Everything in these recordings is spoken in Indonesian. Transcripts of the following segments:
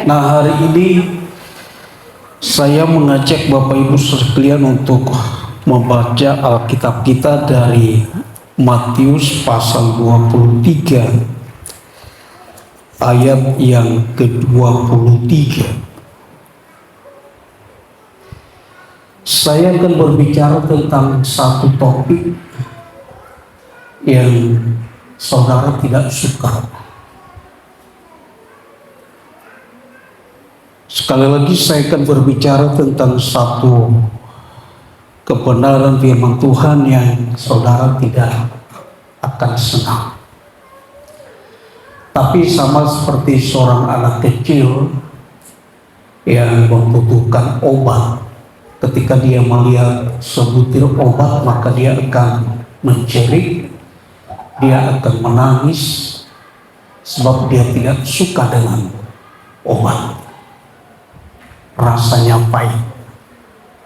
Nah, hari ini saya mengajak Bapak Ibu sekalian untuk membaca Alkitab kita dari Matius pasal 23 ayat yang ke-23. Saya akan berbicara tentang satu topik yang saudara tidak suka. Sekali lagi saya akan berbicara tentang satu kebenaran firman Tuhan yang saudara tidak akan senang. Tapi sama seperti seorang anak kecil yang membutuhkan obat, ketika dia melihat sebutir obat maka dia akan menjerit, dia akan menangis sebab dia tidak suka dengan obat. Rasanya pahit.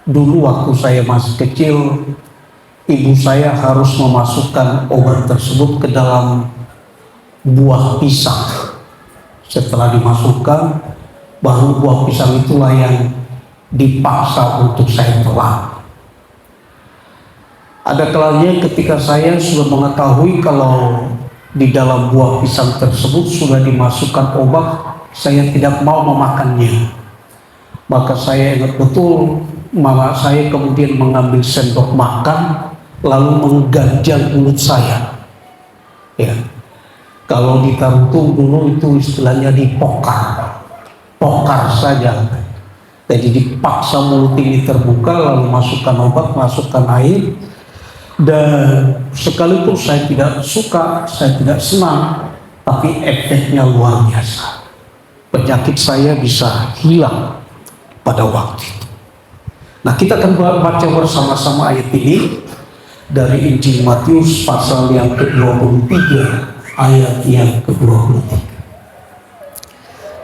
Dulu waktu saya masih kecil, ibu saya harus memasukkan obat tersebut ke dalam buah pisang. Setelah dimasukkan, baru buah pisang itulah yang dipaksa untuk saya telan. Ada kalanya ketika saya sudah mengetahui kalau di dalam buah pisang tersebut sudah dimasukkan obat, saya tidak mau memakannya. Maka saya ingat betul, mama saya kemudian mengambil sendok makan lalu mengganjal mulut saya. Ya, kalau di Tarutung dulu itu istilahnya dipokar, pokar saja. Jadi dipaksa mulut ini terbuka lalu masukkan obat, masukkan air. Dan sekalipun saya tidak suka, saya tidak senang, tapi efeknya luar biasa. Penyakit saya bisa hilang pada waktu itu. Nah, kita akan baca bersama-sama ayat ini dari Injil Matius pasal yang ke-23 ayat yang ke-23.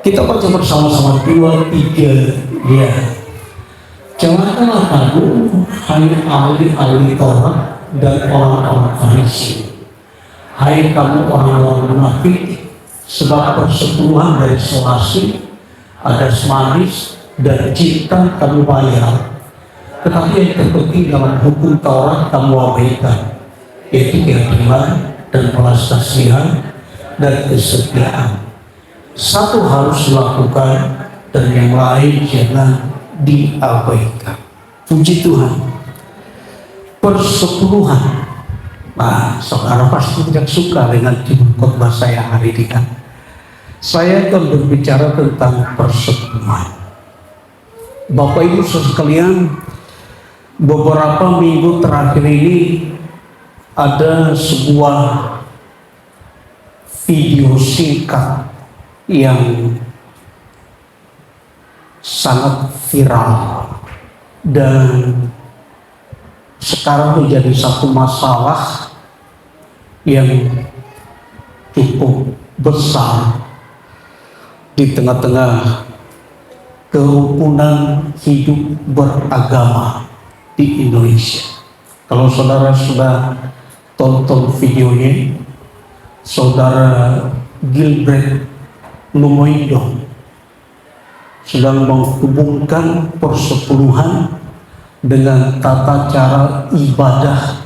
Kita baca bersama-sama 2, 3, ya. Celakalah kamu, hai ahli-ahli Taurat dan orang-orang Farisi, hai kamu orang-orang munafik, sebab persepuluhan dari selasi ada semanis dan cinta kamu bayar, tetapi yang terpenting dalam hukum Taurat kamu abaikan, yaitu keadilan dan belas kasihan dan kesetiaan. Satu harus dilakukan dan yang lain jangan diabaikan. Puji Tuhan. Persepuluhan. Nah, saudara pasti tidak suka dengan khotbah saya hari ini kan. Saya akan berbicara tentang persepuluhan. Bapak Ibu sekalian, beberapa minggu terakhir ini ada sebuah video singkat yang sangat viral dan sekarang menjadi satu masalah yang cukup besar di tengah-tengah kerukunan hidup beragama di Indonesia. Kalau saudara sudah tonton videonya, saudara Gilbert Lumoindo sedang menghubungkan persepuluhan dengan tata cara ibadah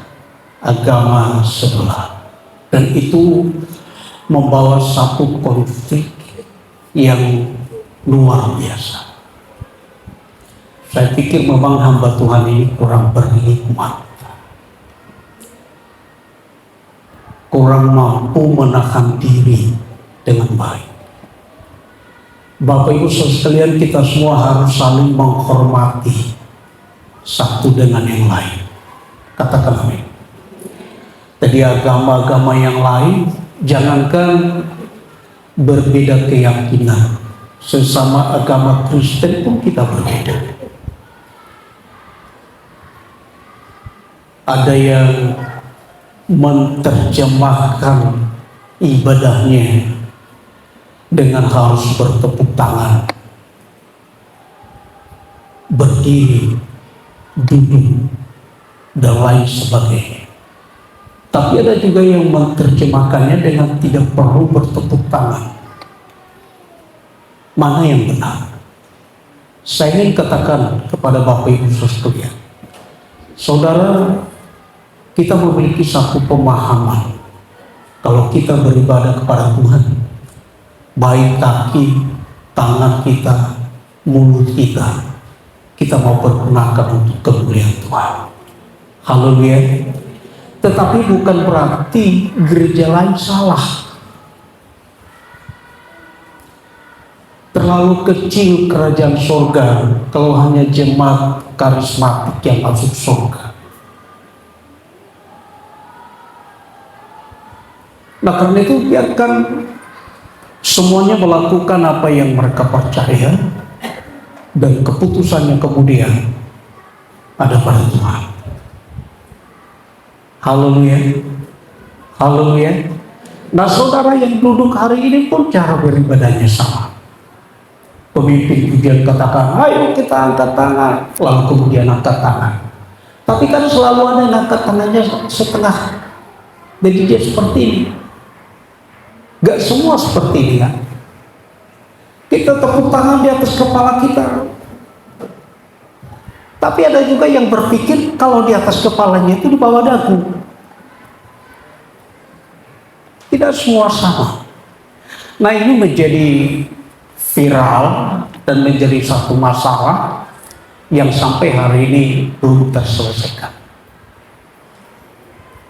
agama sebelah, dan itu membawa satu konflik yang luar biasa. Saya pikir memang hamba Tuhan ini kurang berhikmat, kurang mampu menahan diri dengan baik. Bapak Ibu sekalian, kita semua harus saling menghormati satu dengan yang lain. Katakan amin. Jadi agama-agama yang lain, jangankan berbeda keyakinan, sesama agama Kristen pun kita berbeda. Ada yang menerjemahkan ibadahnya dengan harus bertepuk tangan, berdiri, duduk, dan lain sebagainya. Tapi ada juga yang menerjemahkannya dengan tidak perlu bertepuk tangan. mana yang benar. Saya ingin katakan kepada Bapak Ibu sekalian, saudara, kita memiliki satu pemahaman kalau kita beribadah kepada Tuhan, baik kaki, tangan kita, mulut kita mau pergunakan untuk kemuliaan Tuhan. Haleluya. Tetapi bukan berarti gereja lain salah. Terlalu kecil kerajaan surga kalau hanya jemaat karismatik yang masuk surga. Nah, karena itu biarkan semuanya melakukan apa yang mereka percaya, dan keputusannya kemudian ada pada Tuhan. Haleluya. Haleluya. Nah, saudara yang duduk hari ini pun cara beribadahnya sama. Pemimpin kemudian katakan, ayo kita angkat tangan, lalu kemudian angkat tangan. Tapi kan selalu ada yang angkat tangannya setengah. Jadi dia seperti ini. Gak semua seperti ini kan. Kita tepuk tangan di atas kepala kita. Tapi ada juga yang berpikir kalau di atas kepalanya itu di bawah dagu. Tidak semua sama. Nah, ini menjadi viral dan menjadi satu masalah yang sampai hari ini belum terselesaikan.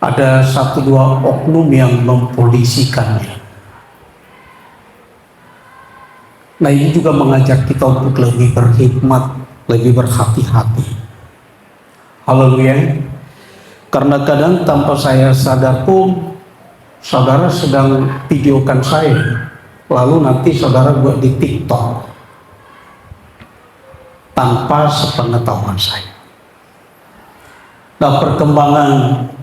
Ada satu dua oknum yang mempolisikannya. Nah, ini juga mengajak kita untuk lebih berhikmat, lebih berhati-hati. Haleluya. Karena kadang tanpa saya sadar pun saudara sedang videokan saya, lalu nanti saudara buat di TikTok tanpa sepengetahuan saya. Nah, perkembangan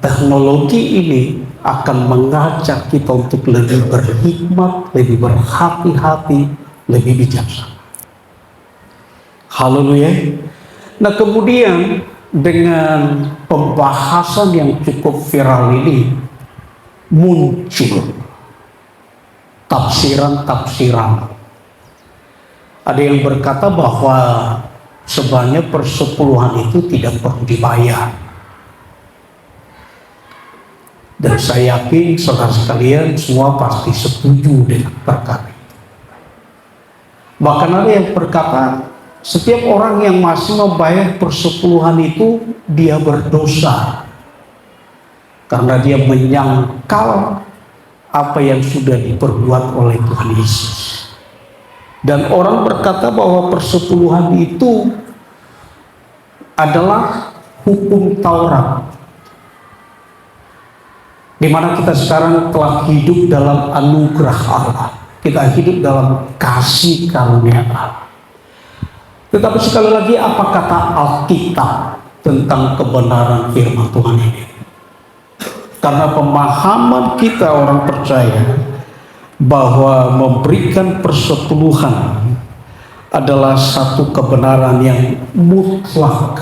teknologi ini akan mengajak kita untuk lebih berhikmat, lebih berhati-hati, lebih bijaksana. Haleluya. Nah, kemudian dengan pembahasan yang cukup viral ini muncul tafsiran-tafsiran. Ada yang berkata bahwa sebenarnya persepuluhan itu tidak perlu dibayar. Dan saya yakin saudara sekalian semua pasti setuju dengan perkara itu. Bahkan ada yang berkata setiap orang yang masih membayar persepuluhan itu dia berdosa karena dia menyangkal apa yang sudah diperbuat oleh Tuhan Yesus. Dan orang berkata bahwa persepuluhan itu adalah hukum Taurat, di mana kita sekarang telah hidup dalam anugerah Allah, kita hidup dalam kasih karunia Allah. Tetapi sekali lagi, apa kata Alkitab tentang kebenaran firman Tuhan ini? Karena pemahaman kita orang percaya bahwa memberikan persepuluhan adalah satu kebenaran yang mutlak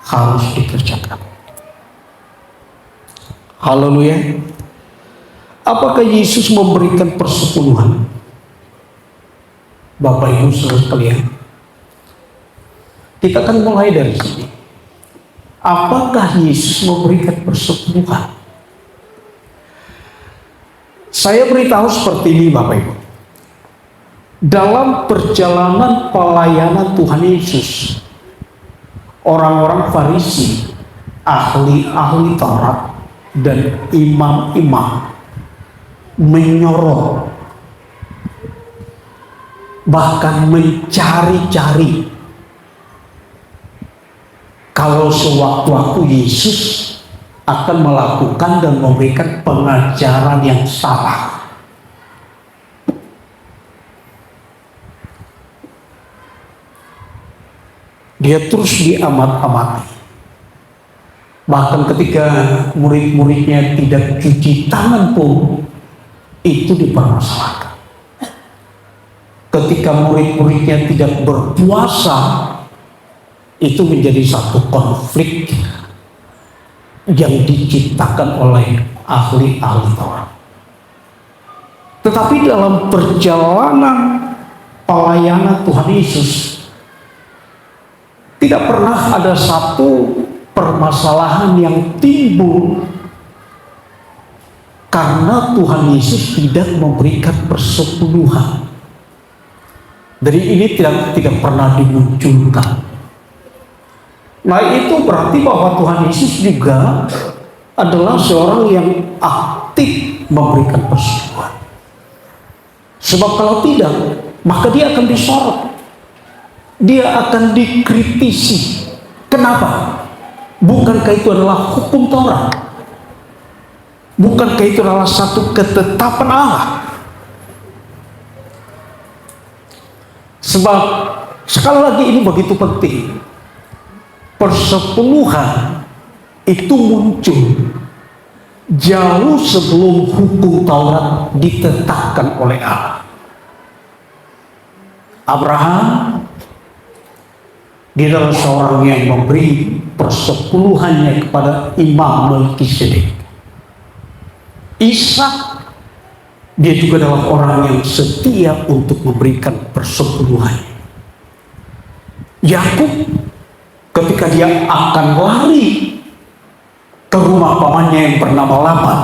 harus dikerjakan. Haleluya. Apakah Yesus memberikan persepuluhan? Bapak Ibu saudara sekalian, kita akan mulai dari sini. Apakah Yesus memberikan persepuluhan? Saya beritahu seperti ini Bapak Ibu. Dalam perjalanan pelayanan Tuhan Yesus, orang-orang Farisi, ahli-ahli Taurat, dan imam-imam menyorot, bahkan mencari-cari kalau sewaktu-waktu Yesus akan melakukan dan memberikan pengajaran yang salah. Dia terus diamat-amati. Bahkan ketika murid-muridnya tidak cuci tangan pun itu dipermasalahkan. Ketika murid-muridnya tidak berpuasa, itu menjadi satu konflik yang diciptakan oleh ahli-ahli Taurat. Tetapi dalam perjalanan pelayanan Tuhan Yesus, tidak pernah ada satu permasalahan yang timbul karena Tuhan Yesus tidak memberikan persepuluhan. Dari ini tidak pernah dimunculkan. Nah, itu berarti bahwa Tuhan Yesus juga adalah seorang yang aktif memberikan persepuluhan. Sebab kalau tidak, maka dia akan disorot, dia akan dikritisi. Kenapa? Bukankah itu adalah hukum Taurat? Bukankah itu adalah satu ketetapan Allah? Sebab sekali lagi ini begitu penting. Persepuluhan itu muncul jauh sebelum hukum Taurat ditetapkan oleh Allah. Abraham, dia adalah seorang yang memberi persepuluhannya kepada Imam Melkisedek. Ishak, dia juga adalah orang yang setia untuk memberikan persepuluhannya. Yakub, ketika dia akan lari ke rumah pamannya yang bernama Laban,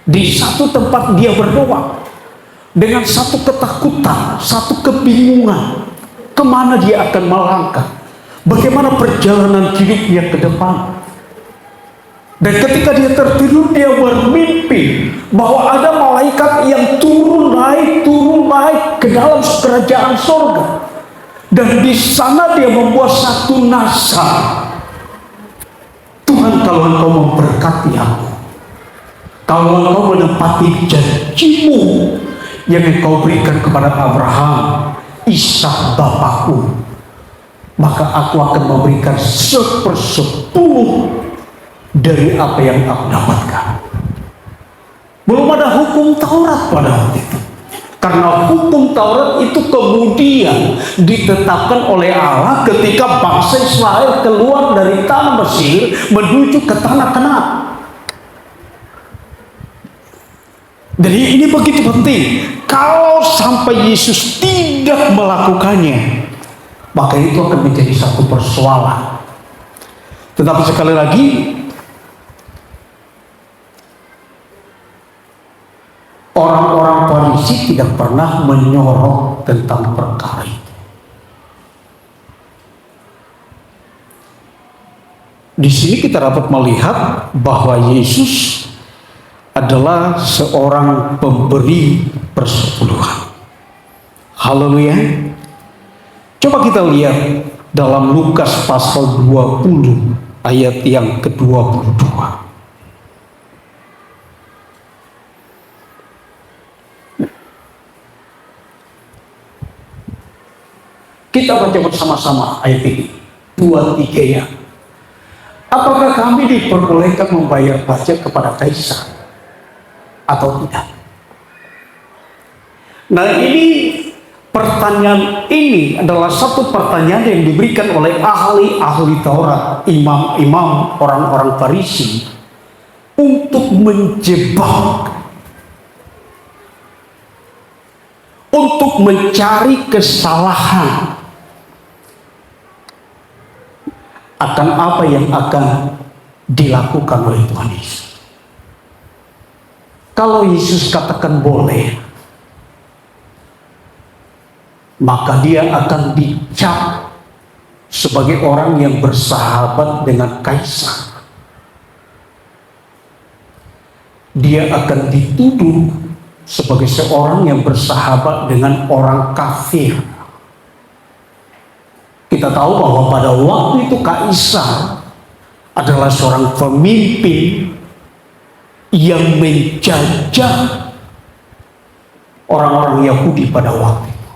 di satu tempat dia berdoa dengan satu ketakutan, satu kebingungan, kemana dia akan melangkah, bagaimana perjalanan hidupnya ke depan. Dan ketika dia tertidur, dia bermimpi bahwa ada malaikat yang turun naik ke dalam kerajaan sorga. Dan di sana dia membuat satu nasar. Tuhan, kalau Engkau memberkati aku, kalau Engkau menepati janjimu yang Engkau berikan kepada Abraham, Ishak bapakku, maka aku akan memberikan 1/10 dari apa yang aku dapatkan. Belum ada hukum Taurat pada waktu itu. Karena hukum Taurat itu kemudian ditetapkan oleh Allah ketika bangsa Israel keluar dari tanah Mesir menuju ke tanah Kanaan. Jadi ini begitu penting. Kalau sampai Yesus tidak melakukannya, maka itu akan menjadi satu persoalan. Tetapi sekali lagi, orang-orang Farisi tidak pernah menyorot tentang perkara itu. Di sini kita dapat melihat bahwa Yesus adalah seorang pemberi persepuluhan. Haleluya. Coba kita lihat dalam Lukas pasal 20 ayat yang ke-22. Kita baca bersama-sama ayat ini. 2-3 ya. Apakah kami diperbolehkan membayar pajak kepada kaisar atau tidak? Nah, ini pertanyaan ini adalah satu pertanyaan yang diberikan oleh ahli-ahli Taurat, imam-imam orang-orang Farisi, untuk menjebak, untuk mencari kesalahan akan apa yang akan dilakukan oleh Tuhan Yesus. Kalau Yesus katakan boleh, maka dia akan dicap sebagai orang yang bersahabat dengan kaisar. Dia akan dituduh sebagai seorang yang bersahabat dengan orang kafir. Kita tahu bahwa pada waktu itu kaisar adalah seorang pemimpin yang menjajah orang-orang Yahudi pada waktu itu.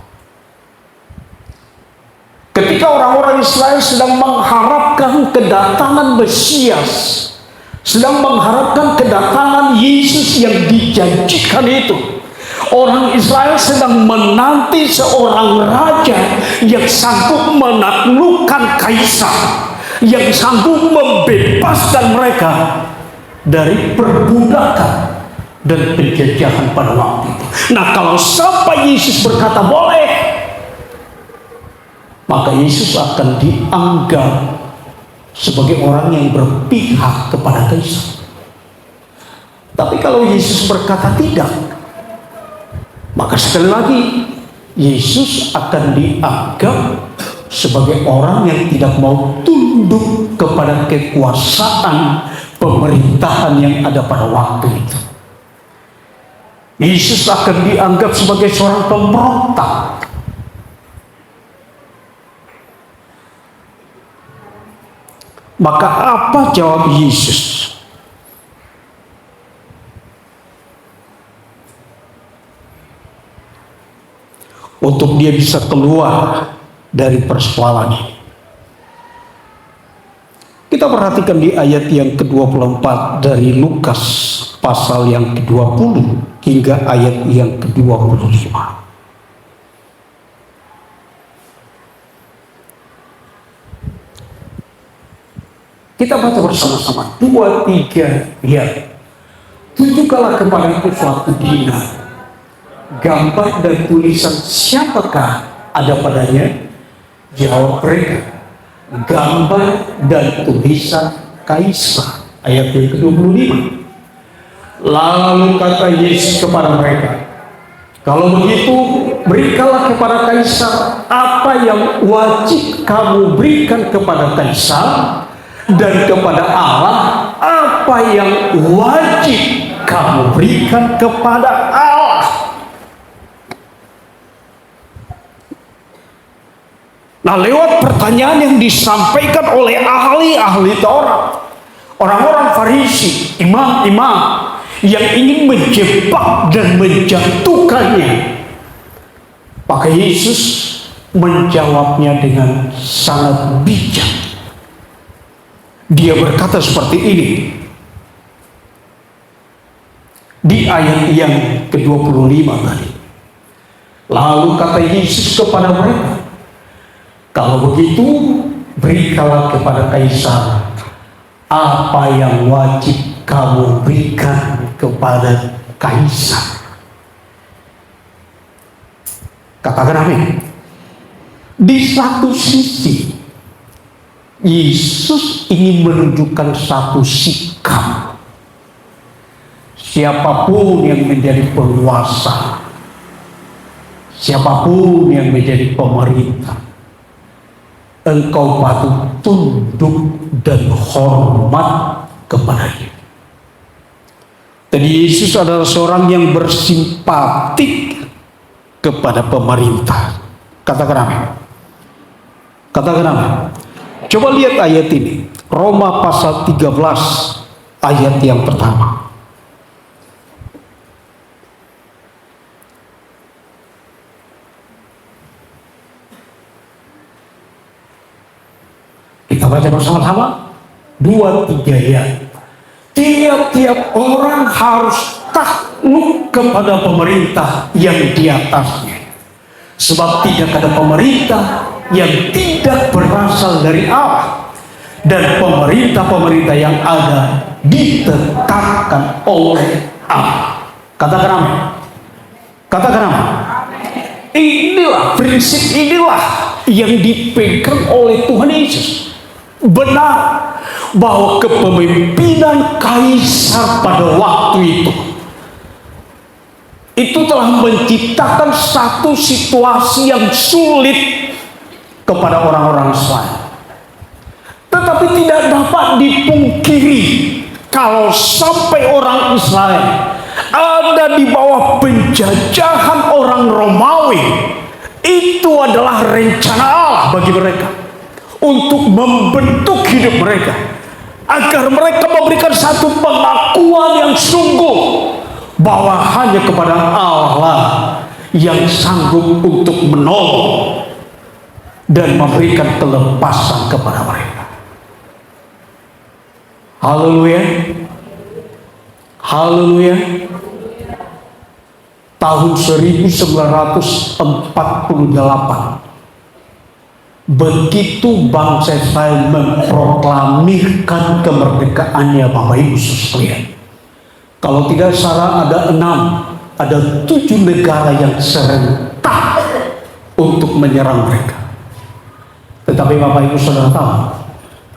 Ketika orang-orang Israel sedang mengharapkan kedatangan Mesias, sedang mengharapkan kedatangan Yesus yang dijanjikan itu, orang Israel sedang menanti seorang raja yang sanggup menaklukkan kaisar, yang sanggup membebaskan mereka dari perbudakan dan penjajahan pada waktu itu. Nah, kalau sampai Yesus berkata boleh, maka Yesus akan dianggap sebagai orang yang berpihak kepada Kaisar. Tapi kalau Yesus berkata tidak, maka sekali lagi Yesus akan dianggap sebagai orang yang tidak mau tunduk kepada kekuasaan pemerintahan yang ada pada waktu itu. Yesus akan dianggap sebagai seorang pemberontak. Maka apa jawab Yesus? Untuk dia bisa keluar dari persoalan ini. Kita perhatikan di ayat yang ke-24 dari Lukas pasal yang ke-20 hingga ayat yang ke-25. Kita baca bersama-sama 2-3 ya. Tunjukkanlah kepadaku suatu dinar, gambar dan tulisan siapakah ada padanya? Jawab mereka, gambar dan tulisan Kaisar. Ayat yang ke-25. Lalu kata Yesus kepada mereka, kalau begitu berikanlah kepada Kaisar apa yang wajib kamu berikan kepada Kaisar, dan kepada Allah apa yang wajib kamu berikan kepada Allah. Nah, lewat pertanyaan yang disampaikan oleh ahli-ahli Taurat, orang-orang Farisi, imam-imam yang ingin menjebak dan menjatuhkannya, maka Yesus menjawabnya dengan sangat bijak. Dia berkata seperti ini di ayat yang ke-25 tadi. Lalu kata Yesus kepada mereka, kalau begitu berikanlah kepada Kaisar apa yang wajib kamu berikan kepada Kaisar. Katakan amin. Di satu sisi Yesus ingin menunjukkan satu sikap. Siapapun yang menjadi penguasa, siapapun yang menjadi pemerintah, engkau patut tunduk dan hormat kepadanya. Jadi Yesus adalah seorang yang bersimpatik kepada pemerintah. Katakan amin. Katakan amin. Coba lihat ayat ini, Roma pasal 13 ayat yang pertama. Kita baca bersama-sama 2-3 ya. Tiap-tiap orang harus takluk kepada pemerintah yang di atasnya, sebab tidak ada pemerintah yang tidak berasal dari Allah, dan pemerintah-pemerintah yang ada ditetapkan oleh Allah. Katakan amin. Katakan amin. Inilah prinsip, inilah yang dipegang oleh Tuhan Yesus. Benar bahwa kepemimpinan Kaisar pada waktu itu telah menciptakan satu situasi yang sulit kepada orang-orang Israel. Tetapi tidak dapat dipungkiri kalau sampai orang Israel ada di bawah penjajahan orang Romawi, itu adalah rencana Allah bagi mereka untuk membentuk hidup mereka, agar mereka memberikan satu pengakuan yang sungguh bahwa hanya kepada Allah yang sanggup untuk menolong dan memberikan kelepasan kepada mereka. Haleluya. Haleluya. Tahun 1948, begitu bangsa Israel memproklamirkan kemerdekaannya, Bapak Ibu sekalian, kalau tidak salah ada 7 negara yang serentak untuk menyerang mereka. Tetapi Bapak Ibu Saudara tahu,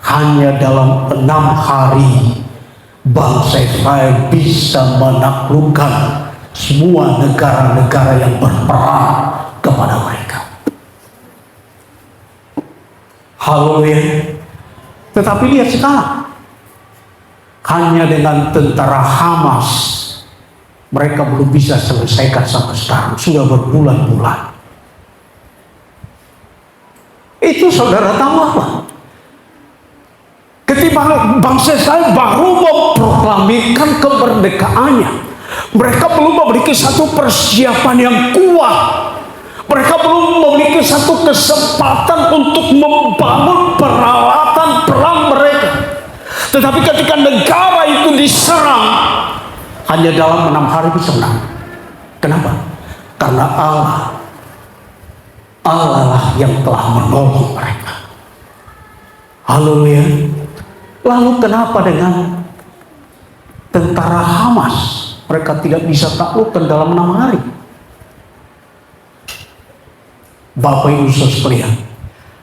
hanya dalam 6 hari bangsa Israel bisa menaklukkan semua negara-negara yang berperang kepada mereka. Haleluya. Tetapi lihat sekarang, hanya dengan tentara Hamas mereka belum bisa selesaikan sampai sekarang, sudah berbulan-bulan. Itu saudara tahu apa? Ketika bangsa Israel baru memproklamirkan kemerdekaannya, mereka belum memiliki satu persiapan yang kuat. Mereka belum memiliki satu kesempatan untuk membangun peralatan perang mereka. Tetapi ketika negara itu diserang, hanya dalam 6 hari bisa menang. Kenapa? Karena Allah lah yang telah menolong mereka. Haleluya. Lalu kenapa dengan tentara Hamas mereka tidak bisa taklukkan dalam 6 hari? Bapak Ibu Saudara sekalian,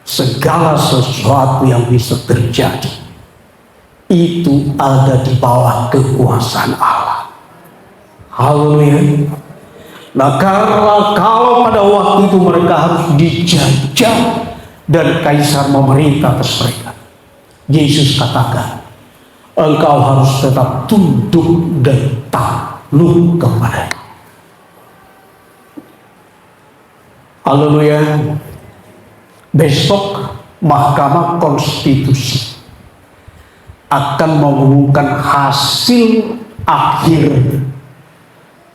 segala sesuatu yang bisa terjadi itu ada di bawah kekuasaan Allah. Haleluya. Nah, karena kalau pada waktu itu mereka harus dijajah dan kaisar memerintah atas mereka, Yesus katakan, engkau harus tetap tunduk dan takluk kepada-Nya. Haleluya. Besok Mahkamah Konstitusi akan mengumumkan hasil akhir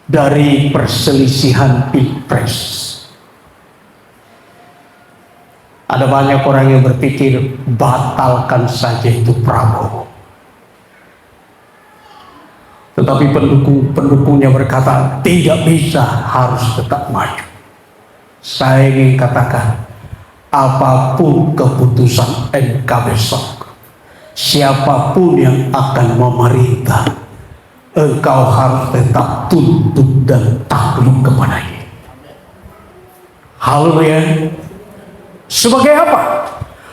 dari perselisihan Pilpres. Ada banyak orang yang berpikir batalkan saja itu Prabowo. Tetapi pendukungnya berkata tidak bisa, harus tetap maju. Saya ingin katakan, apapun keputusan MK besok, siapapun yang akan memerintah, engkau harus tetap tunduk dan takluk kepadanya. Haleluya. Sebagai apa?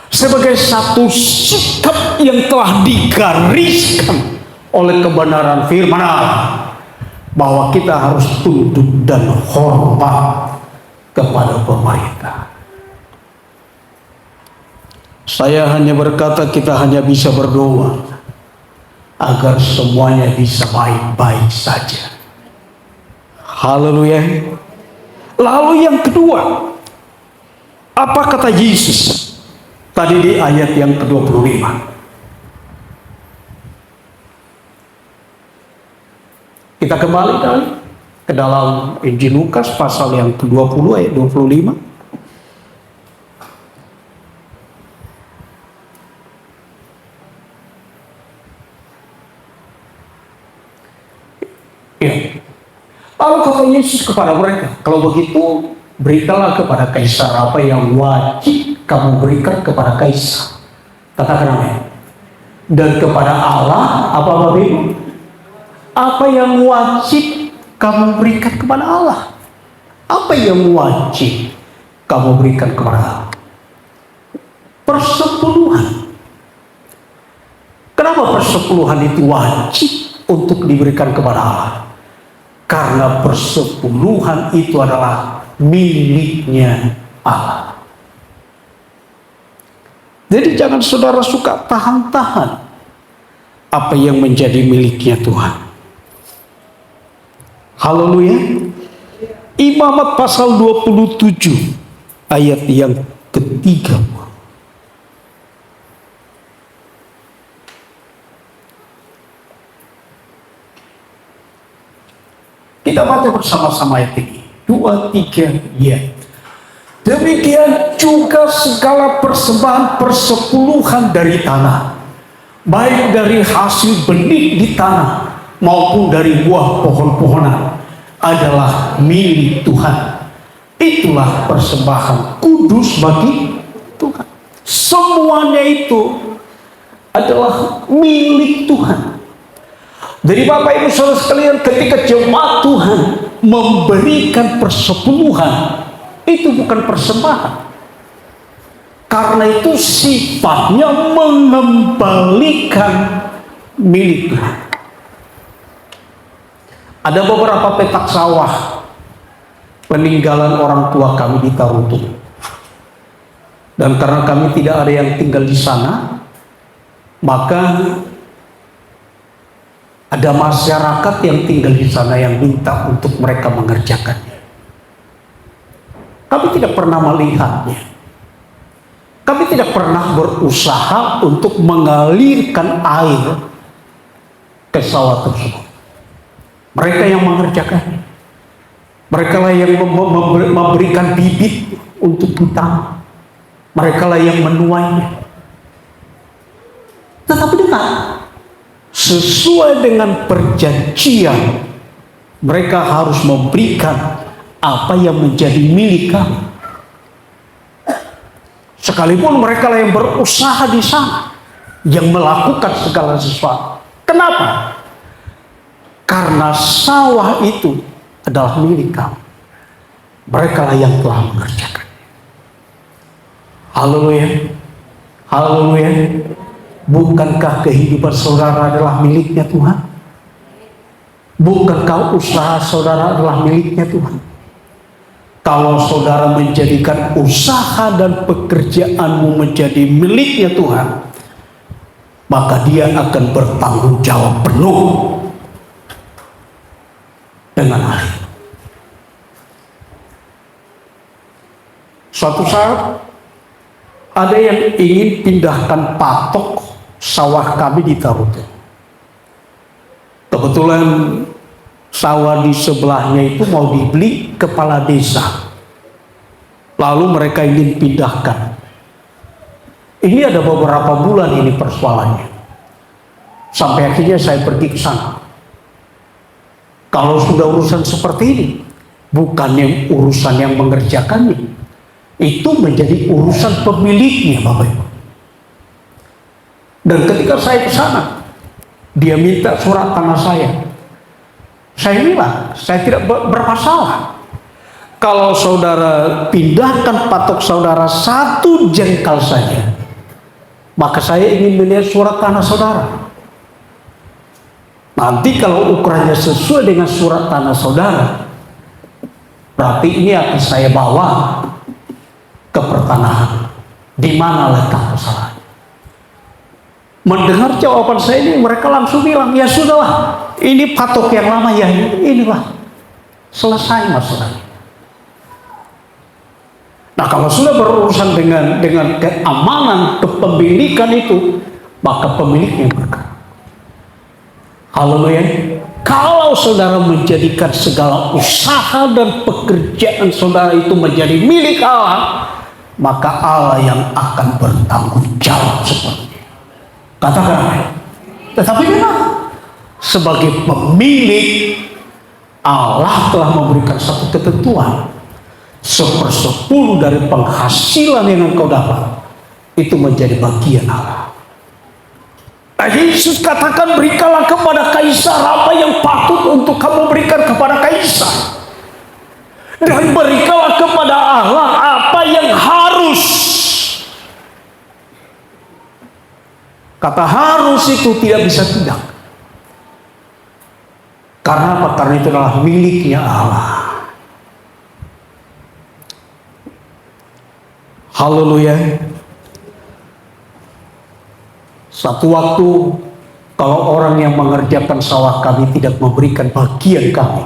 Sebagai satu sikap yang telah digariskan oleh kebenaran firman Allah, bahwa kita harus tunduk dan hormat kepada pemerintah. Saya hanya berkata, kita hanya bisa berdoa agar semuanya bisa baik-baik saja. Haleluya. Lalu yang kedua, apa kata Yesus tadi di ayat yang ke-25? Kita kembali ke dalam Injil Lukas pasal yang ke-20 ayat 25. Ya. Lalu kata Yesus kepada mereka, kalau begitu berikanlah kepada kaisar apa yang wajib kamu berikan kepada kaisar. Katakan amin. Dan kepada Allah apa Bapak Ibu? Apa yang wajib kamu berikan kepada Allah? Apa yang wajib kamu berikan kepada Allah? Persepuluhan. Kenapa persepuluhan itu wajib untuk diberikan kepada Allah? Karena persepuluhan itu adalah miliknya Allah. Jadi jangan saudara suka tahan-tahan apa yang menjadi miliknya Tuhan. Haleluya. Imamat pasal 27 ayat yang ketiga. Kita baca bersama-sama ayat ini. 2, 3, ya. Demikian juga segala persembahan persepuluhan dari tanah, baik dari hasil benih di tanah maupun dari buah pohon-pohonan, adalah milik Tuhan. Itulah persembahan kudus bagi Tuhan. Semuanya itu adalah milik Tuhan. Jadi Bapak Ibu Saudara sekalian, ketika jemaat Tuhan memberikan persepuluhan, itu bukan persembahan. Karena itu sifatnya mengembalikan milik Tuhan. Ada beberapa petak sawah peninggalan orang tua kami di Tarutung. Dan karena kami tidak ada yang tinggal di sana, maka ada masyarakat yang tinggal di sana yang minta untuk mereka mengerjakannya. Kami tidak pernah melihatnya. Kami tidak pernah berusaha untuk mengalirkan air ke sawah tersebut. Mereka yang mengerjakannya. Mereka lah yang memberikan bibit untuk ditanam. Mereka lah yang menuainya. Tetapi dengar, sesuai dengan perjanjian, mereka harus memberikan apa yang menjadi milik kami. Sekalipun mereka lah yang berusaha di sana, yang melakukan segala sesuatu. Kenapa? Karena sawah itu adalah milik kami. Mereka lah yang telah mengerjakan. Haleluya. Haleluya. Bukankah kehidupan saudara adalah miliknya Tuhan? Bukankah usaha saudara adalah miliknya Tuhan? Kalau saudara menjadikan usaha dan pekerjaanmu menjadi miliknya Tuhan, maka Dia akan bertanggung jawab penuh dengan hal itu. Suatu saat ada yang ingin pindahkan patok sawah kami di Tarutung. Kebetulan sawah di sebelahnya itu mau dibeli kepala desa. Lalu mereka ingin pindahkan. Ini ada beberapa bulan ini persoalannya. Sampai akhirnya saya pergi ke sana. Kalau sudah urusan seperti ini, bukannya urusan yang mengerjakannya, itu menjadi urusan pemiliknya, Bapak Ibu. Dan ketika saya ke sana, dia minta surat tanah saya. Saya bilang, saya tidak bermasalah. Kalau saudara pindahkan patok saudara 1 jengkal saja, maka saya ingin melihat surat tanah saudara. Nanti kalau ukurannya sesuai dengan surat tanah saudara, berarti ini akan saya bawa ke pertanahan. Di mana letak kesalahan? Mendengar jawaban saya ini, mereka langsung bilang, ya sudahlah, ini patok yang lama ya, inilah, selesai masalahnya. Nah, kalau sudah berurusan dengan keamanan kepemilikan itu, maka pemiliknya berkata, haleluya. Kalau saudara menjadikan segala usaha dan pekerjaan saudara itu menjadi milik Allah, maka Allah yang akan bertanggung jawab seperti itu. Katakan amin. Tetapi memang sebagai pemilik, Allah telah memberikan satu ketentuan. 1/10 dari penghasilan yang engkau dapat itu menjadi bagian Allah. Yesus katakan, berikanlah kepada kaisar apa yang patut untuk kamu berikan kepada kaisar, dan berikanlah kepada Allah apa yang harus. Kata harus itu tidak bisa tidak. Karena apa? Karena itu adalah miliknya Allah. Haleluya. Satu waktu, kalau orang yang mengerjakan sawah kami tidak memberikan bagian kami,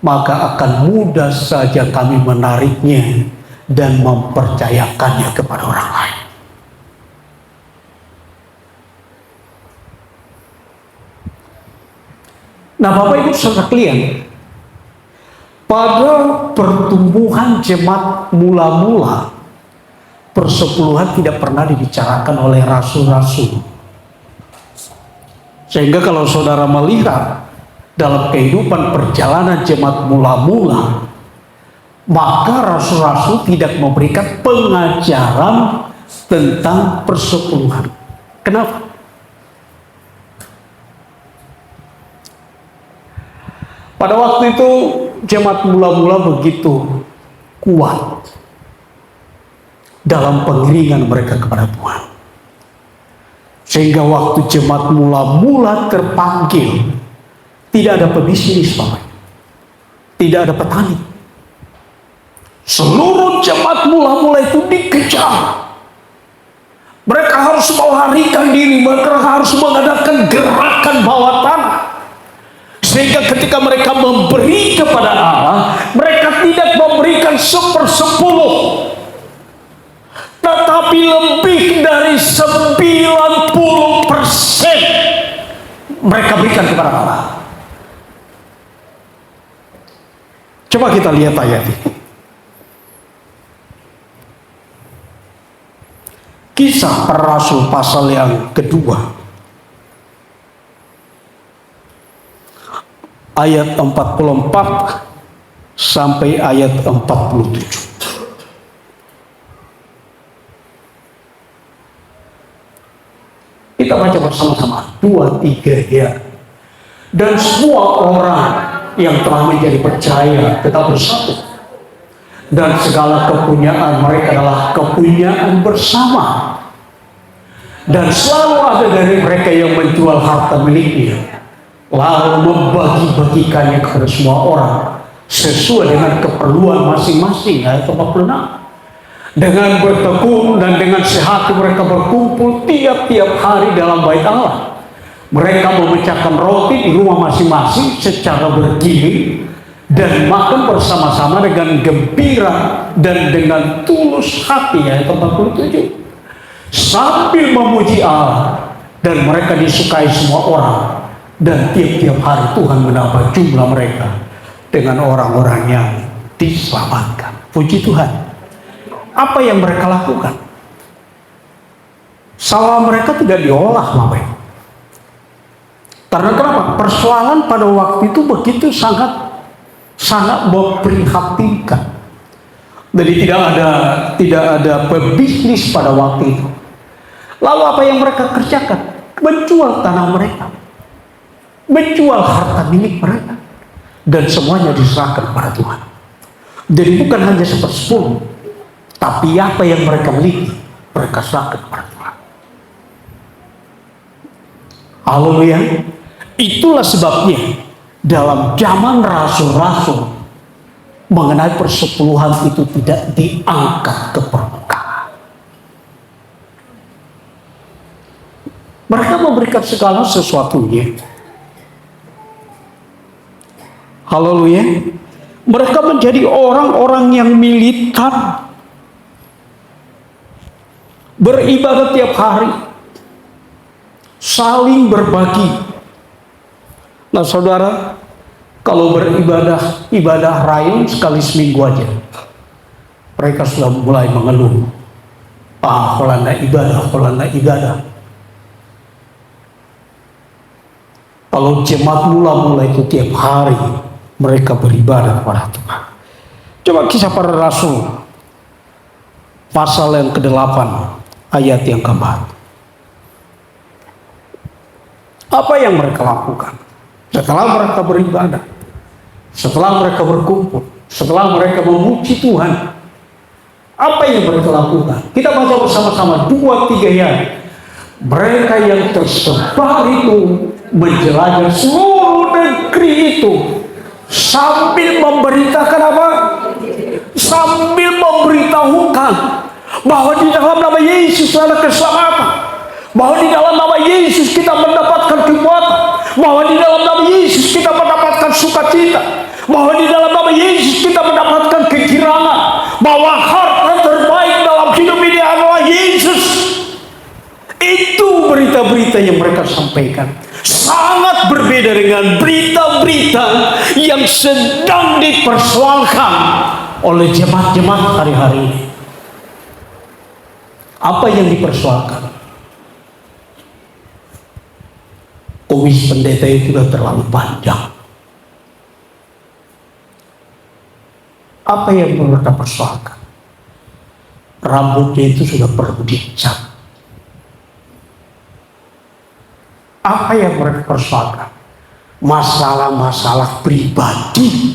maka akan mudah saja kami menariknya dan mempercayakannya kepada orang lain. Nah, Bapak Ibu saudara sekalian, pada pertumbuhan jemaat mula-mula, persepuluhan tidak pernah dibicarakan oleh rasul-rasul. Sehingga kalau saudara melihat dalam kehidupan perjalanan jemaat mula-mula, maka rasul-rasul tidak memberikan pengajaran tentang persepuluhan. Kenapa? Pada waktu itu jemaat mula-mula begitu kuat. dalam pengiringan mereka kepada Tuhan. Sehingga waktu jemaat mula-mula terpanggil, tidak ada pebisnis, Bapak. Tidak ada petani. Seluruh jemaat mula-mula itu dikejar. Mereka harus melarikan diri, mereka harus mengadakan gerakan bawah tanah. Sehingga ketika mereka memberi kepada Allah, mereka tidak memberikan 1/10, tetapi lebih dari 90% mereka berikan kepada Allah. Coba kita lihat ayat ini. Kisah Para Rasul pasal yang kedua, ayat 44 sampai ayat 47. Kita baca bersama-sama, 2-3 ya. Dan semua orang yang telah menjadi percaya tetap bersatu, dan segala kepunyaan mereka adalah kepunyaan bersama. Dan selalu ada dari mereka yang menjual harta miliknya, lalu membagi-bagikannya kepada semua orang sesuai dengan keperluan masing-masing. Ayat 46. Dengan bertekun dan dengan sehati mereka berkumpul tiap-tiap hari dalam bait Allah. Mereka memecahkan roti di rumah masing-masing secara bergilir dan makan bersama-sama dengan gembira dan dengan tulus hati. Ayat 47. Sambil memuji Allah, dan mereka disukai semua orang, dan tiap-tiap hari Tuhan menambah jumlah mereka dengan orang-orang yang diselamatkan. Puji Tuhan. Apa yang mereka lakukan? Sawah mereka tidak diolah, Bapak. Karena kenapa? Persoalan pada waktu itu begitu sangat memprihatinkan. Jadi tidak ada pebisnis pada waktu itu. Lalu apa yang mereka kerjakan? Menjual tanah mereka, menjual harta milik mereka, dan semuanya diserahkan kepada Tuhan. Jadi bukan hanya 1/10, tapi apa yang mereka miliki, mereka serahkan kepada Tuhan. Haleluya. Itulah sebabnya dalam zaman rasul-rasul mengenai persepuluhan itu tidak diangkat ke permukaan. Mereka memberikan segala sesuatunya. Haleluya. Mereka menjadi orang-orang yang militan, beribadah tiap hari, saling berbagi. Nah saudara, kalau ibadah rayung sekali seminggu aja, mereka sudah mulai mengeluh. Holanda ibadah. Kalau jemaat mula-mula itu tiap hari mereka beribadah kepada Tuhan. Coba Kisah Para Rasul pasal yang ke-8 ayat yang ke-4. Apa yang mereka lakukan? Setelah mereka beribadah, setelah mereka berkumpul, setelah mereka memuji Tuhan, apa yang mereka lakukan? Kita baca bersama-sama 2-3 ya. Mereka yang tersebar itu menjelajah seluruh negeri itu sambil memberitakan apa? Sambil memberitahukan bahwa di dalam nama Yesus ada keselamatan, bahwa di dalam nama Yesus kita mendapatkan kekuatan, bahwa di dalam nama Yesus kita mendapatkan sukacita, bahwa di dalam nama Yesus kita mendapatkan kegirangan, bahwa harta terbaik dalam hidup ini adalah Yesus. Itu berita-berita yang mereka sampaikan. Sangat berbeda dengan berita-berita yang sedang dipersoalkan oleh jemaat-jemaat hari-hari ini. Apa yang dipersoalkan? Kumis pendeta itu sudah terlalu panjang. Apa yang mereka persoalkan? Rambutnya itu sudah perlu dicat. Apa yang mereka persoalkan? Masalah-masalah pribadi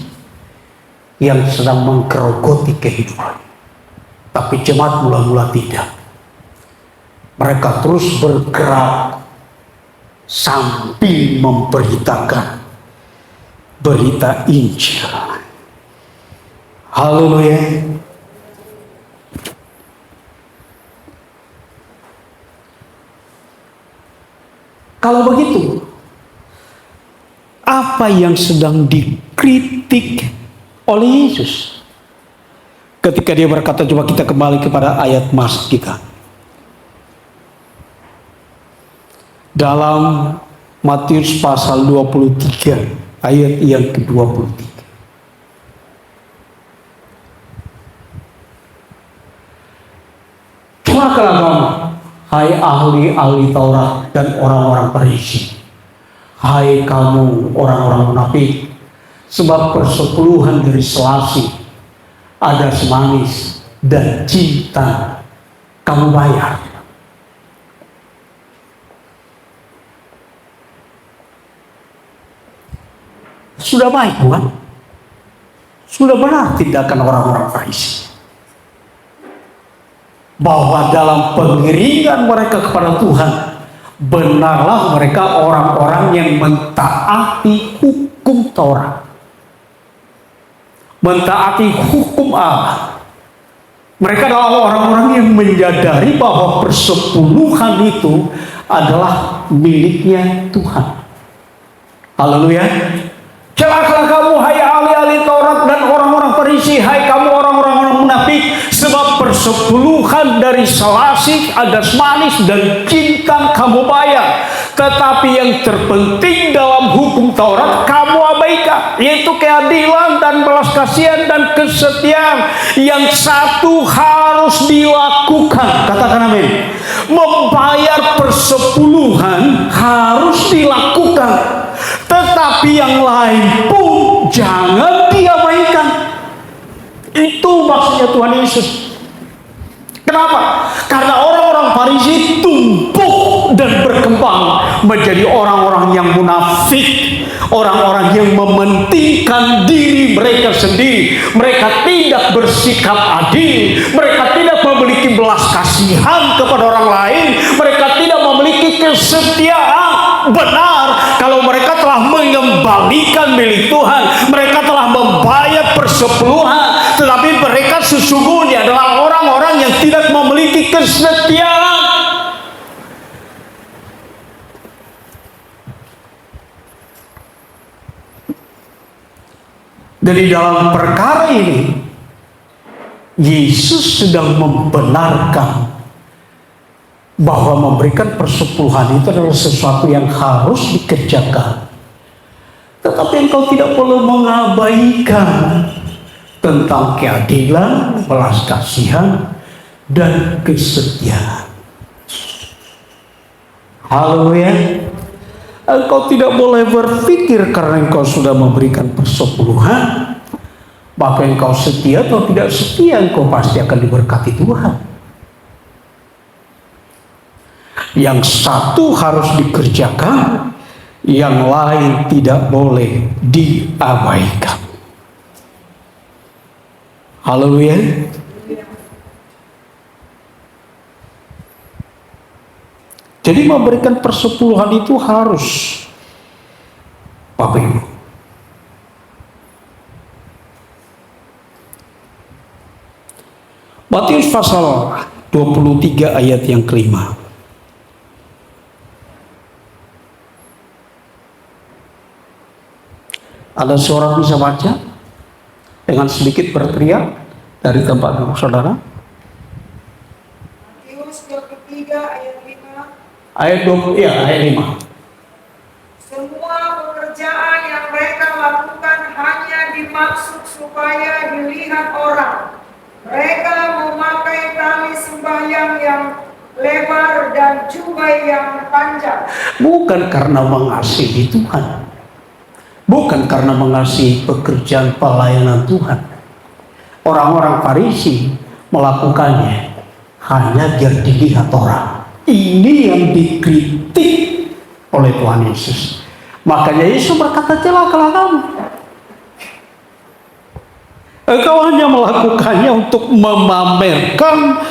yang sedang menggerogoti kehidupan. Tapi jemaat mula-mula tidak. Mereka terus bergerak sambil memberitakan berita Injil. Haleluya. Kalau begitu, apa yang sedang dikritik oleh Yesus? Ketika dia berkata, coba kita kembali kepada ayat mas kita. Dalam Matius pasal 23, ayat yang ke-23. Celakalah kamu, hai ahli-ahli Taurat dan orang-orang Farisi. Hai kamu orang-orang munafik, sebab persepuluhan dari selasih, ada semanis dan cinta kamu bayar. Sudah baik bukan? Sudah benar tindakan orang-orang Farisi. Bahwa dalam pengiringan mereka kepada Tuhan, benarlah mereka orang-orang yang mentaati hukum Taurat. Mentaati hukum Allah. Mereka adalah orang-orang yang menyadari bahwa persepuluhan itu adalah miliknya Tuhan. Haleluya. Celakalah kamu, hai ahli-ahli Taurat dan orang-orang Farisi, hai kamu orang-orang munafik, sebab persepuluhan dari selasih, adas manis dan cinta kamu bayar. Tetapi yang terpenting dalam hukum Taurat kamu abaikan, yaitu keadilan dan belas kasihan dan kesetiaan. Yang satu harus dilakukan, katakan amin. Membayar persepuluhan harus dilakukan. Tetapi yang lain pun jangan diabaikan. Itu maksudnya Tuhan Yesus. Kenapa? Karena orang-orang Farisi tumbuh dan berkembang menjadi orang-orang yang munafik, orang-orang yang mementingkan diri mereka sendiri. Mereka tidak bersikap adil, mereka tidak memiliki belas kasihan kepada orang lain, mereka tidak memiliki kesetiaan. Benar, kalau mereka telah mengembalikan milik Tuhan, mereka telah membayar persepuluhan, tetapi mereka sesungguhnya adalah orang-orang yang tidak memiliki kesetiaan. Jadi dalam perkara ini, Yesus sedang membenarkan bahwa memberikan persepuluhan itu adalah sesuatu yang harus dikerjakan. Tetapi engkau tidak perlu mengabaikan tentang keadilan, belas kasihan, dan kesetiaan. Haleluya. Engkau tidak boleh berpikir karena engkau sudah memberikan persepuluhan, maka engkau setia atau tidak setia, engkau pasti akan diberkati Tuhan. Yang satu harus dikerjakan, yang lain tidak boleh diabaikan. Haleluya. Jadi memberikan persepuluhan itu harus, Bapak Ibu. Matius pasal 23 ayat yang kelima. Ada seorang bisa baca dengan sedikit berteriak dari tempat duduk saudara? Matius 23 ayat 5. Ayat 20, ya ayat 5. Semua pekerjaan yang mereka lakukan hanya dimaksud supaya dilihat orang. Mereka memakai tali sembahyang yang lebar dan jubah yang panjang. Bukan karena mengasihi Tuhan, bukan karena mengasihi pekerjaan pelayanan Tuhan. Orang-orang Farisi melakukannya hanya biar dilihat orang. Ini yang dikritik oleh Tuhan Yesus. Makanya Yesus berkata, celakalah kamu. Engkau hanya melakukannya untuk memamerkan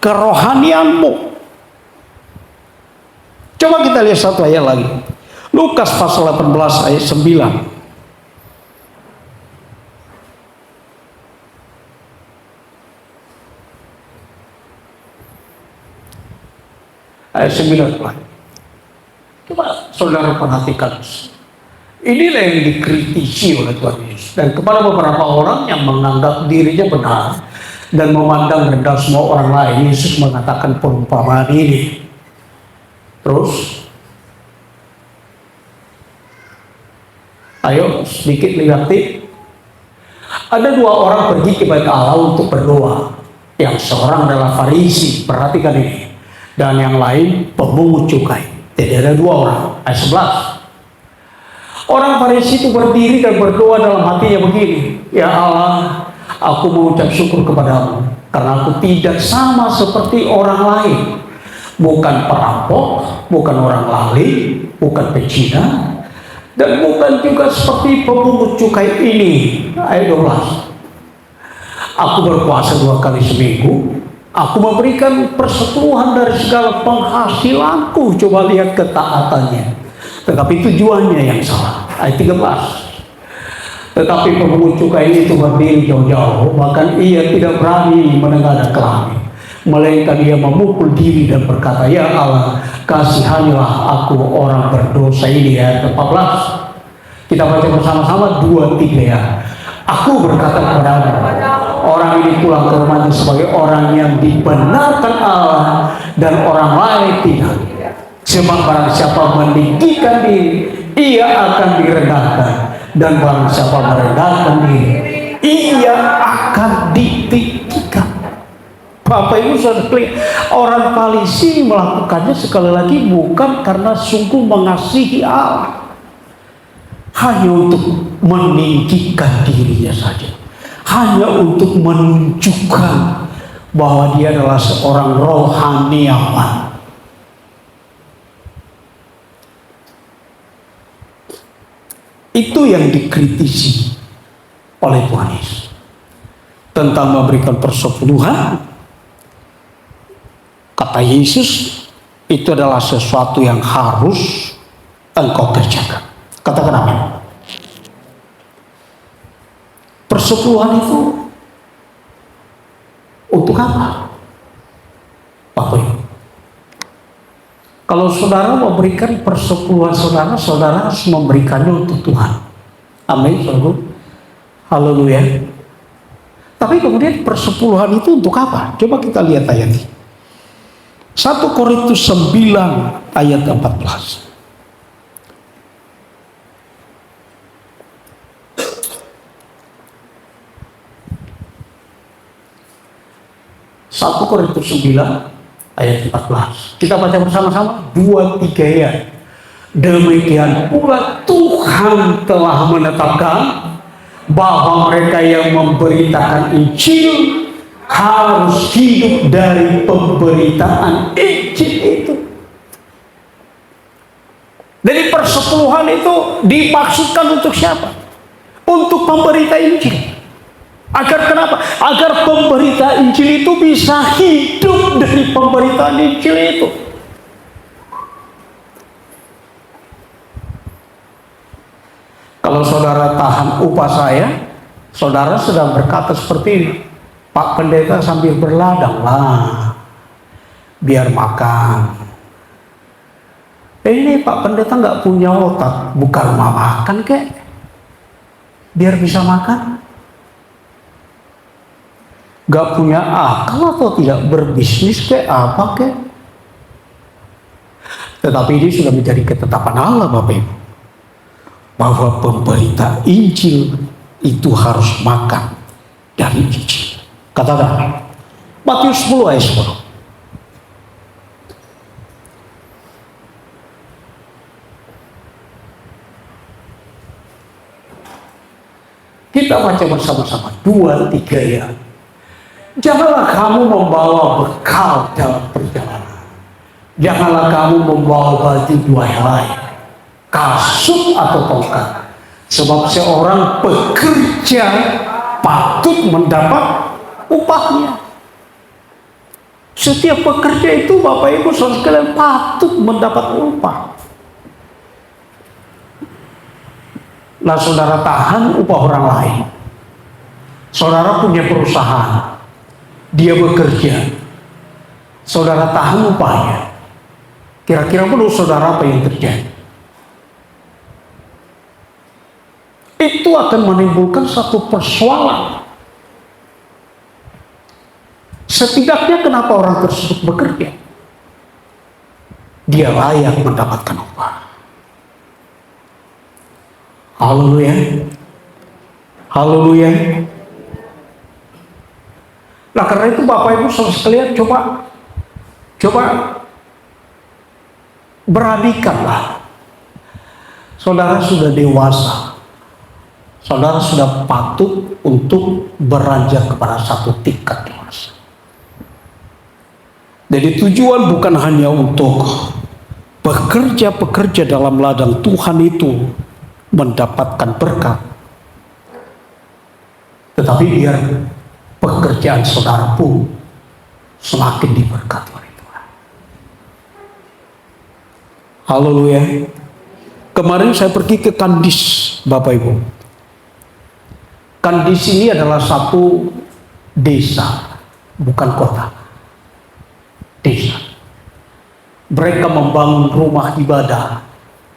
kerohanianmu. Coba kita lihat satu ayat lagi. Lukas pasal 18 ayat 9. Ayat 9. Coba saudara perhatikan. Inilah yang dikritisi oleh Tuhan Yesus. Dan kepada beberapa orang yang menganggap dirinya benar dan memandang rendah semua orang lain, Yesus mengatakan perumpamaan ini. Terus, ayo sedikit lihat. Ada dua orang pergi kepada Allah untuk berdoa. Yang seorang adalah Farisi, perhatikan ini. Dan yang lain pemungut cukai. Jadi ada dua orang. Ayat 11. Orang Farisi itu berdiri dan berdoa dalam hatinya begini. Ya Allah, aku mengucap syukur kepadamu. Karena aku tidak sama seperti orang lain. Bukan perampok, bukan orang lali, bukan pecina. Dan bukan juga seperti pemungut cukai ini. Ayat 12. Aku berpuasa 2 kali seminggu. Aku memberikan persepuluhan dari segala penghasilanku. Coba lihat ketaatannya. Tetapi tujuannya yang salah. Ayat 13. Tetapi pemungut cukai itu berdiri jauh-jauh. Bahkan ia tidak berani menengadah ke langit. Melainkan ia memukul diri dan berkata, ya Allah, kasihanilah aku orang berdosa ini. Ayat 14. Kita baca bersama-sama 2-3 ya. Aku berkata kepadamu, orang ini pulang ke rumahnya sebagai orang yang dibenarkan Allah dan orang lain tidak. Sebab barang siapa meninggikan diri, ia akan direndahkan. Dan barang siapa merendahkan diri, ia akan ditinggikan. Bapak Ibu Saudara, orang Farisi melakukannya sekali lagi bukan karena sungguh mengasihi Allah, hanya untuk meninggikan dirinya saja, hanya untuk menunjukkan bahwa dia adalah seorang rohaniawan. Itu yang dikritisi oleh Tuhan Yesus tentang memberikan persepuluhan. Kata Yesus, itu adalah sesuatu yang harus engkau kerjakan. Katakan amin. Persepuluhan itu untuk apa? Bapak Ibu, kalau saudara memberikan persepuluhan saudara, saudara harus memberikannya untuk Tuhan. Amin, saudara. Haleluya. Tapi kemudian persepuluhan itu untuk apa? Coba kita lihat ayat ini. 1 Korintus 9 ayat 14. Korintus 9 ayat 14. Kita baca bersama-sama 2-3 ya. Demikian pula Tuhan telah menetapkan bahwa mereka yang memberitakan Injil harus hidup dari pemberitaan Injil itu. Jadi persepuluhan itu dimaksudkan untuk siapa? Untuk pemberita Injil. Agar kenapa? Agar pemberita Injil itu bisa hidup dari pemberitaan Injil itu. Kalau saudara tahan upah saya, saudara sedang berkata seperti ini, Pak Pendeta sambil berladang lah, biar makan. Ini Pak Pendeta nggak punya otak, buka rumah makan kek, biar bisa makan. Gak punya akal atau tidak berbisnis kayak apa kek. Tetapi ini sudah menjadi ketetapan Allah Bapak Ibu, bahwa pemberita Injil itu harus makan dari Injil. Katakan Matius 10 ayat 10. Kita baca bersama-sama 2-3 ya. Janganlah kamu membawa bekal dalam perjalanan. Janganlah kamu membawa baju 2 helai, kasut atau tongkat. Sebab seorang pekerja patut mendapat upahnya. Setiap pekerja itu Bapak Ibu saudara sekalian patut mendapat upah. Nah, saudara tahan upah orang lain. Saudara punya perusahaan, dia bekerja, saudara tahan upahnya. Kira-kira menurut saudara apa yang terjadi? Itu akan menimbulkan satu persoalan. Setidaknya kenapa orang tersebut bekerja? Dia layak mendapatkan upah. Haleluya. Haleluya. Nah, karena itu Bapak Ibu saudara sekalian coba beranikanlah. Saudara sudah dewasa. Saudara sudah patut untuk beranjak kepada satu tingkat dewasa. Jadi tujuan bukan hanya untuk pekerja-pekerja dalam ladang Tuhan itu mendapatkan berkat, tetapi biar pekerjaan saudara pun semakin diberkati oleh Tuhan. Haleluya. Kemarin saya pergi ke Kandis, Bapak Ibu. Kandis ini adalah satu desa, bukan kota. Desa. Mereka membangun rumah ibadah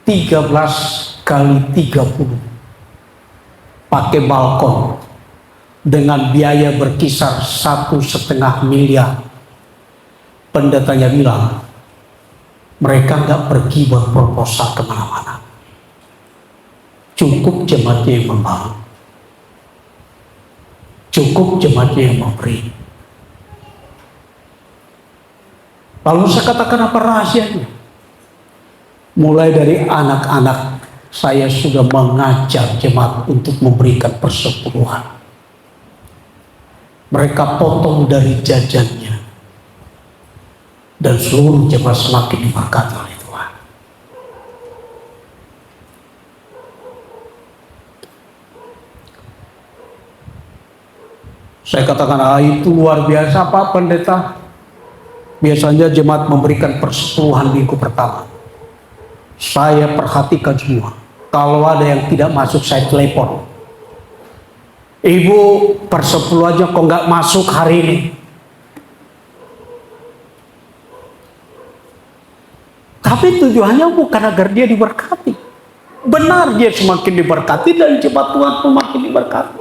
13 kali 30 pakai balkon dengan biaya berkisar 1,5 miliar. Pendetanya bilang mereka nggak pergi berproposal kemana-mana, cukup jemaatnya yang membangun, cukup jemaatnya yang memberi. Lalu saya katakan apa rahasianya? Mulai dari anak-anak saya sudah mengajak jemaat untuk memberikan persepuluhan. Mereka potong dari jajannya. Dan seluruh jemaat semakin diberkati oleh Tuhan. Saya katakan, itu luar biasa Pak Pendeta. Biasanya jemaat memberikan persepuluhan minggu pertama. Saya perhatikan semua. Kalau ada yang tidak masuk, saya telepon. Ibu, persepuluhannya kok nggak masuk hari ini? Tapi tujuannya bukan agar dia diberkati. Benar dia semakin diberkati dan jemaat Tuhan pun makin diberkati.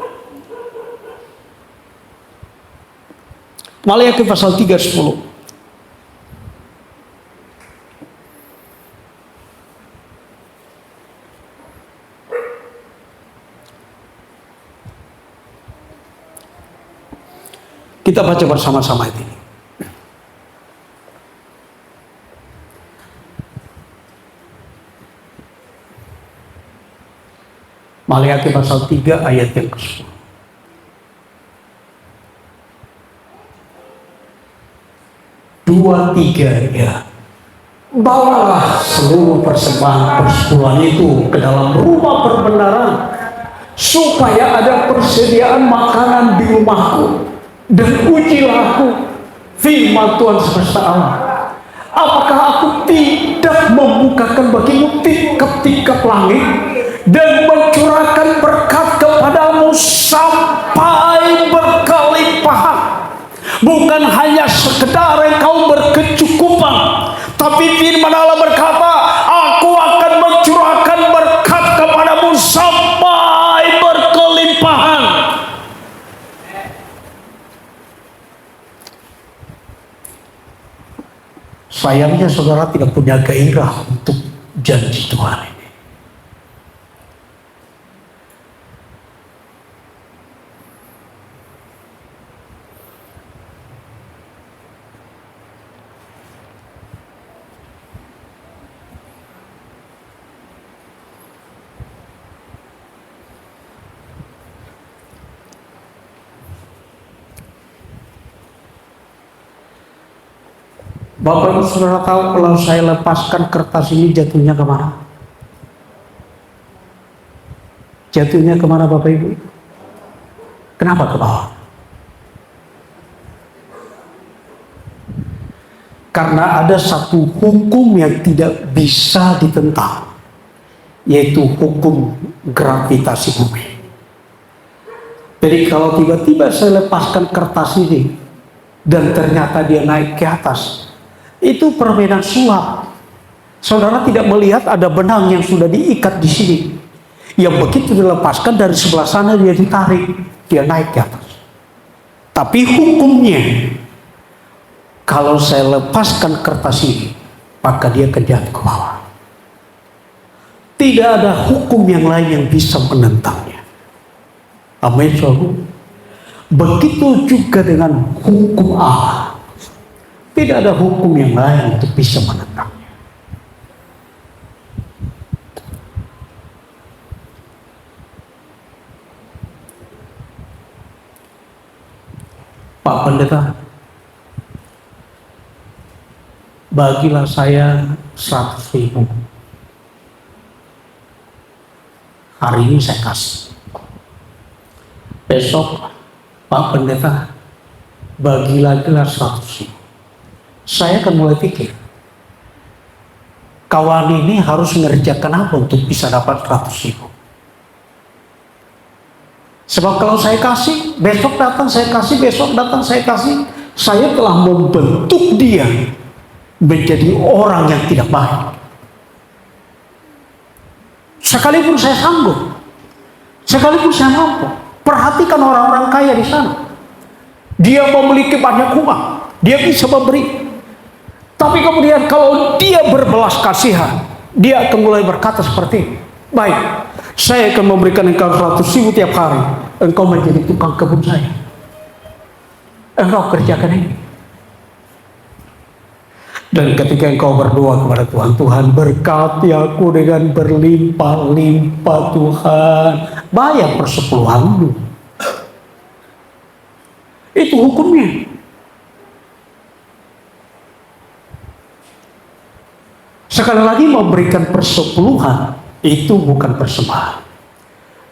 Maliaki pasal 3:10. Kita baca bersama-sama ini. Maliaki pasal 3 ayat yang ke-10. Dua tiga ya. Bawalah seluruh persembahan persepuluhan itu ke dalam rumah perbendaharaan, supaya ada persediaan makanan di rumahku. Dan ujilah aku, firman Tuhan semesta alam. Apakah aku tidak membukakan bagimu tingkap-tingkap langit dan mencurahkan berkat kepadamu sampai berkelimpahan? Bukan hanya sekedar engkau berkecukupan, tapi firman Allah berkata, aku akan mencurahkan berkat kepadamu sampai berkelimpahan. Sayangnya saudara tidak punya gairah untuk janji Tuhan ini. Bapak Ibu saudara tahu kalau saya lepaskan kertas ini jatuhnya kemana? Jatuhnya kemana Bapak Ibu? Kenapa ke bawah? Karena ada satu hukum yang tidak bisa ditentang, yaitu hukum gravitasi bumi. Jadi kalau tiba-tiba saya lepaskan kertas ini dan ternyata dia naik ke atas, itu permainan sulap. Saudara tidak melihat ada benang yang sudah diikat di sini, yang begitu dilepaskan dari sebelah sana dia ditarik, dia naik ke atas. Tapi hukumnya, kalau saya lepaskan kertas ini, maka dia akan jatuh ke bawah. Tidak ada hukum yang lain yang bisa menentangnya. Amin, saudara. Begitu juga dengan hukum Allah. Tidak ada hukum yang lain untuk bisa menentangnya. Pak Pendeta, bagilah saya 100.000. Hari ini saya kasih. Besok Pak Pendeta, bagi lagi 100.000. Saya akan mulai pikir, kawan ini harus mengerjakan apa untuk bisa dapat 100.000. Sebab kalau saya kasih, besok datang saya kasih, besok datang saya kasih, saya telah membentuk dia menjadi orang yang tidak baik. Sekalipun saya sanggup, sekalipun saya mampu, perhatikan orang-orang kaya di sana. Dia memiliki banyak uang, dia bisa memberi. Tapi kemudian kalau dia berbelas kasihan, dia akan mulai berkata seperti ini, baik, saya akan memberikan engkau 100.000 tiap hari, engkau menjadi tukang kebun saya, engkau kerjakan ini. Dan ketika engkau berdoa kepada Tuhan, Tuhan berkati aku dengan berlimpah-limpah Tuhan, bayar persepuluhanmu. Itu hukumnya. Sekali lagi, memberikan persepuluhan itu bukan persembahan.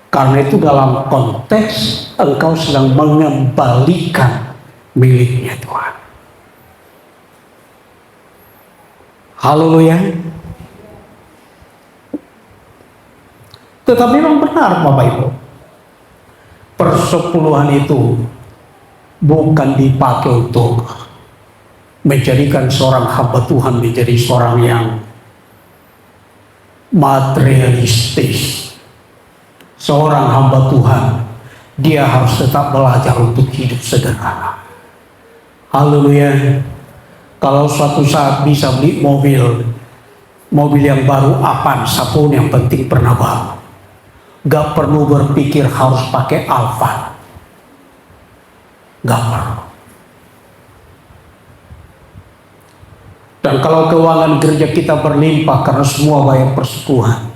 Karena itu dalam konteks engkau sedang mengembalikan miliknya Tuhan. Haleluya. Tetapi memang benar Bapak Ibu, persepuluhan itu bukan dipakai untuk menjadikan seorang hamba Tuhan menjadi seorang yang materialistis. Seorang hamba Tuhan, dia harus tetap belajar untuk hidup sederhana. Haleluya. Kalau suatu saat bisa beli mobil yang baru, apapun yang penting pernah baru. Gak perlu berpikir harus pakai Alfa. Gak perlu. Dan kalau keuangan gereja kita berlimpah karena semua bayar persepuluhan,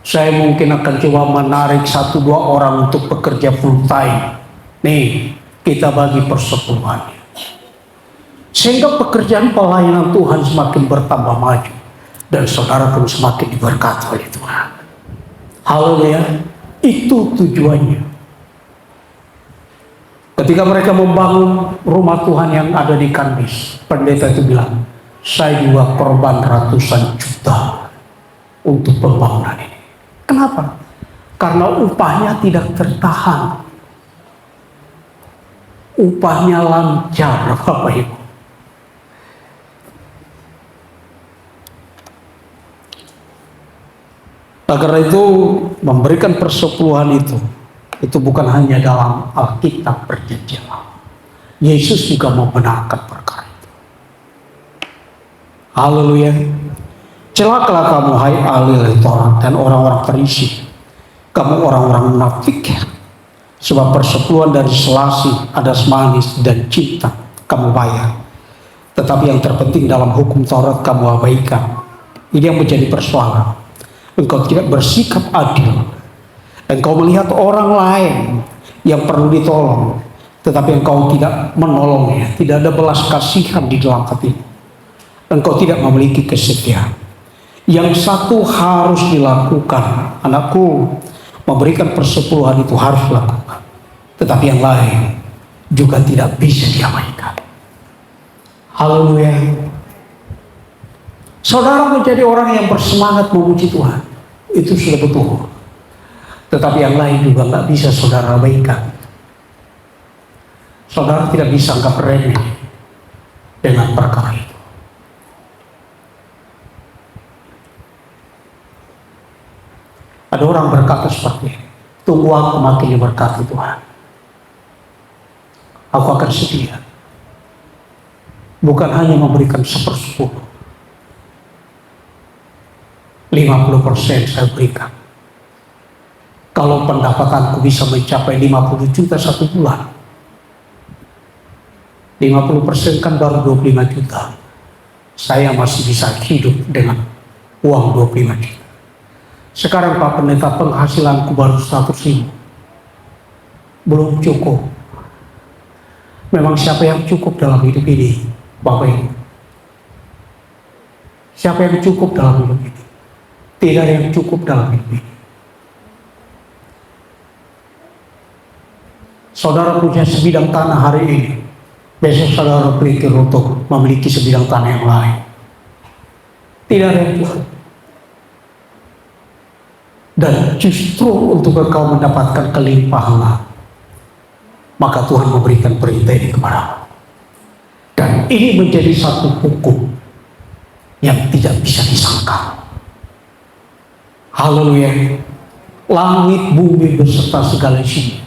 saya mungkin akan coba menarik 1-2 orang untuk bekerja full time. Nih, kita bagi persepuluhannya. Sehingga pekerjaan pelayanan Tuhan semakin bertambah maju. Dan saudara pun semakin diberkati oleh Tuhan. Haleluya. Itu tujuannya. Ketika mereka membangun rumah Tuhan yang ada di Kandis, pendeta itu bilang, saya juga korban ratusan juta untuk pembangunan ini. Kenapa? Karena upahnya tidak tertahan. Upahnya lancar, Bapak Ibu. Karena itu memberikan persepuluhan itu bukan hanya dalam Alkitab Perjanjian Lama. Yesus juga membenarkan perkara itu. Haleluya. Celakalah kamu hai ahli Taurat dan orang-orang Farisi, kamu orang-orang munafik, sebab persepuluhan dari selasi, adas manis dan cinta kamu bayar, tetapi yang terpenting dalam hukum Taurat kamu abaikan. Ini yang menjadi persoalan. Engkau tidak bersikap adil. Engkau melihat orang lain yang perlu ditolong, tetapi engkau tidak menolongnya. Tidak ada belas kasihan di dalam hati. Engkau tidak memiliki kesetiaan. Yang satu harus dilakukan, anakku, memberikan persepuluhan itu harus dilakukan. tetapi yang lain juga tidak bisa diabaikan. Haleluya. Saudara menjadi orang yang bersemangat memuji Tuhan, itu sudah betul. Tetapi yang lain juga nggak bisa saudara abaikan. Saudara tidak bisa anggap remeh dengan perkara itu. Ada orang berkata seperti ini, tunggu aku makin diberkati Tuhan, aku akan setia. Bukan hanya memberikan 1/10, 50% saya berikan. Kalau pendapatanku bisa mencapai 50 juta satu bulan, 50% kan baru 25 juta. Saya masih bisa hidup dengan uang 25 juta. Sekarang Pak Pendeta, penghasilanku baru 100.000. Belum cukup. Memang siapa yang cukup dalam hidup ini, Bapak Ibu? Siapa yang cukup dalam hidup ini? Tidak ada yang cukup dalam hidup ini. Saudara punya sebidang tanah hari ini, besok saudara berpikir untuk memiliki sebidang tanah yang lain. Tidak ada yang cukup. Dan justru untuk engkau mendapatkan kelimpahan, maka Tuhan memberikan perintah ini kepadamu. Dan ini menjadi satu hukum yang tidak bisa disangkal. Haleluya. Langit, bumi beserta segala isinya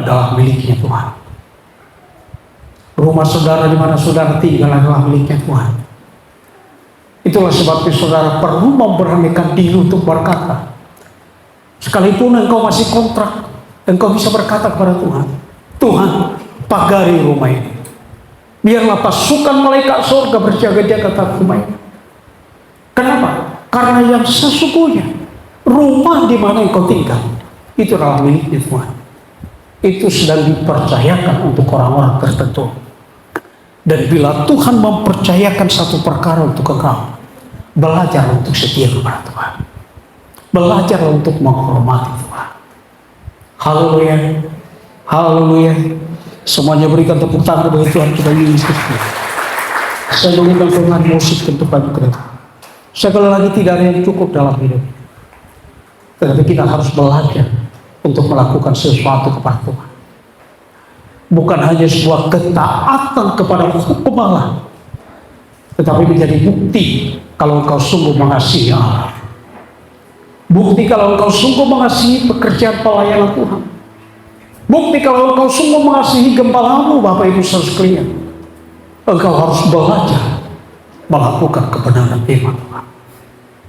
adalah miliknya Tuhan. Rumah saudara di mana saudara tinggal adalah miliknya Tuhan. Itulah sebabnya saudara perlu memberanikan diri untuk berkata, sekalipun engkau masih kontrak, engkau bisa berkata kepada Tuhan, Tuhan, pagari rumah ini. Biarlah pasukan malaikat surga berjaga-jaga atas rumah ini. Kenapa? Karena yang sesungguhnya rumah di mana engkau tinggal itu adalah miliknya Tuhan. Itu sedang dipercayakan untuk orang-orang tertentu. Dan bila Tuhan mempercayakan satu perkara untuk engkau, belajar untuk setia kepada Tuhan. Belajar untuk menghormati Tuhan. Haleluya. Haleluya. Semuanya berikan tepuk tangan bagi Tuhan kita Yesus Kristus. Saya berikan Tuhan musik untuk bagi kita. Sekali lagi tidak ada yang cukup dalam hidup. Tetapi kita harus belajar untuk melakukan sesuatu kepada Tuhan. Bukan hanya sebuah ketaatan kepada hukum Allah, tetapi menjadi bukti kalau engkau sungguh mengasihi Allah. Bukti kalau engkau sungguh mengasihi pekerjaan pelayanan Tuhan. Bukti kalau engkau sungguh mengasihi gembalamu, Bapak Ibu saudara sekalian. Engkau harus belajar melakukan kebenaran firman Tuhan.